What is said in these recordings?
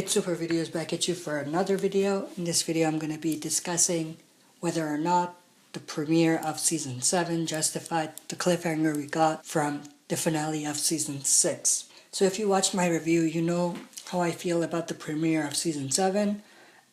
It's Super Videos back at you for another video. In this video I'm going to be discussing whether or not the premiere of Season 7 justified the cliffhanger we got from the finale of Season 6. So if you watched my review, you know how I feel about the premiere of Season 7,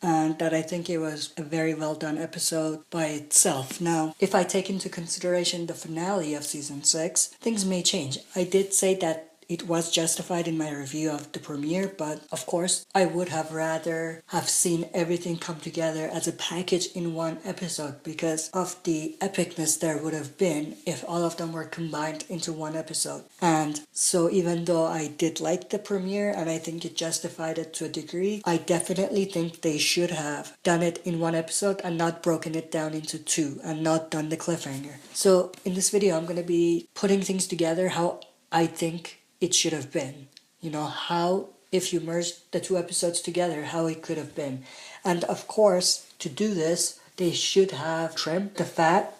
and that I think it was a very well done episode by itself. Now, if I take into consideration the finale of Season 6, things may change. I did say that it was justified in my review of the premiere, but of course I would have rather have seen everything come together as a package in one episode because of the epicness there would have been if all of them were combined into one episode. And so even though I did like the premiere and I think it justified it to a degree, I definitely think they should have done it in one episode and not broken it down into two and not done the cliffhanger. So in this video I'm going to be putting things together how I think it should have been. You know, how, if you merged the two episodes together, how it could have been. And of course, to do this, they should have trimmed the fat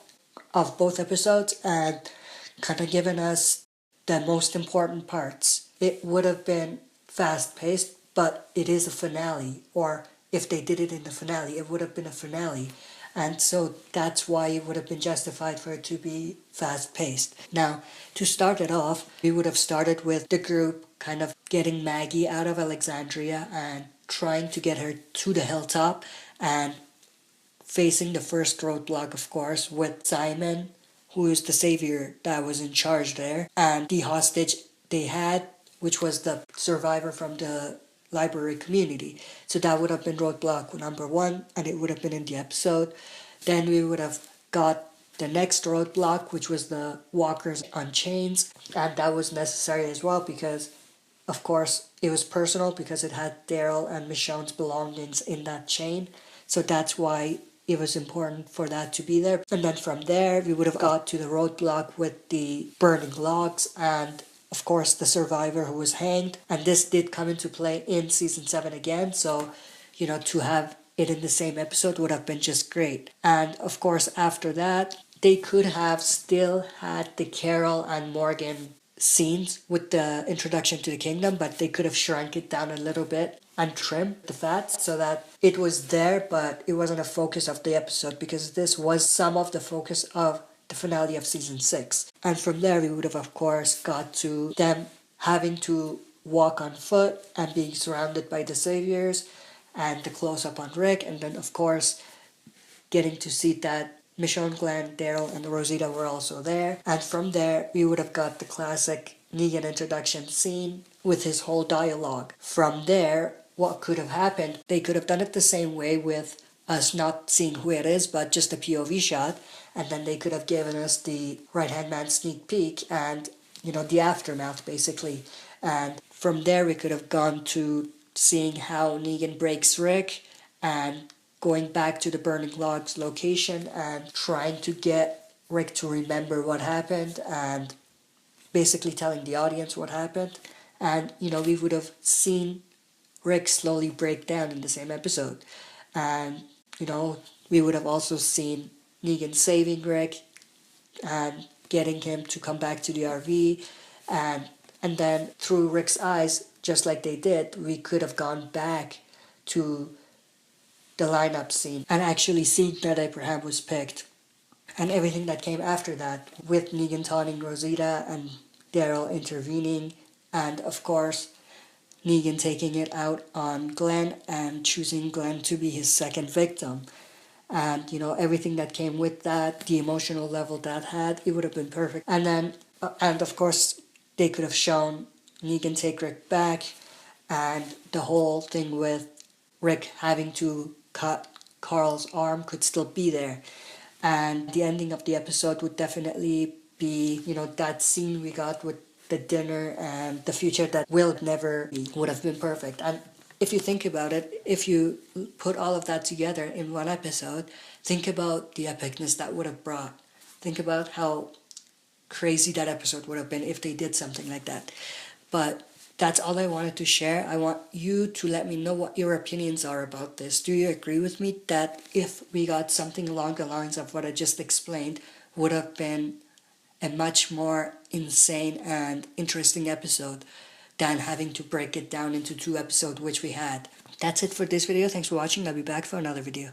of both episodes and kind of given us the most important parts. It would have been fast-paced, but it is a finale. Or if they did it in the finale, it would have been a finale. And so that's why it would have been justified for it to be fast-paced. Now, to start it off, we would have started with the group kind of getting Maggie out of Alexandria and trying to get her to the hilltop and facing the first roadblock, of course, with Simon, who is the savior that was in charge there, and the hostage they had, which was the survivor from the library community. So that would have been roadblock number 1, and it would have been in the episode. Then we would have got the next roadblock, which was the walkers on chains, and that was necessary as well because, of course, it was personal because it had Daryl and Michonne's belongings in that chain. So that's why it was important for that to be there. And then from there, we would have got to the roadblock with the burning logs and of course, the survivor who was hanged. And this did come into play in Season 7 again. So, you know, to have it in the same episode would have been just great. And of course, after that, they could have still had the Carol and Morgan scenes with the introduction to the kingdom, but they could have shrunk it down a little bit and trimmed the fat so that it was there, but it wasn't a focus of the episode because this was some of the focus of the finale of Season 6. And from there, we would have, of course, got to them having to walk on foot and being surrounded by the saviors and the close-up on Rick. And then, of course, getting to see that Michonne, Glenn, Daryl, and Rosita were also there. And from there, we would have got the classic Negan introduction scene with his whole dialogue. From there, what could have happened? They could have done it the same way with us not seeing who it is, but just a POV shot, and then they could have given us the right-hand man sneak peek and, you know, the aftermath, basically. And from there, we could have gone to seeing how Negan breaks Rick and going back to the burning logs location and trying to get Rick to remember what happened and basically telling the audience what happened. And, you know, we would have seen Rick slowly break down in the same episode. And, you know, we would have also seen Negan saving Rick and getting him to come back to the RV. And then through Rick's eyes, just like they did, we could have gone back to the lineup scene and actually seen that Abraham was picked. And everything that came after that, with Negan taunting Rosita and Daryl intervening, and of course, Negan taking it out on Glenn and choosing Glenn to be his second victim. And, you know, everything that came with that, the emotional level that had, it would have been perfect. And then, and of course, they could have shown Negan take Rick back, and the whole thing with Rick having to cut Carl's arm could still be there. And the ending of the episode would definitely be, you know, that scene we got with the dinner and the future that will never be would have been perfect. And if you think about it, if you put all of that together in one episode, think about the epicness that would have brought. Think about how crazy that episode would have been if they did something like that. But that's all I wanted to share. I want you to let me know what your opinions are about this. Do you agree with me that if we got something along the lines of what I just explained, would have been a much more insane and interesting episode than having to break it down into 2 episodes, which we had. That's it for this video. Thanks for watching. I'll be back for another video.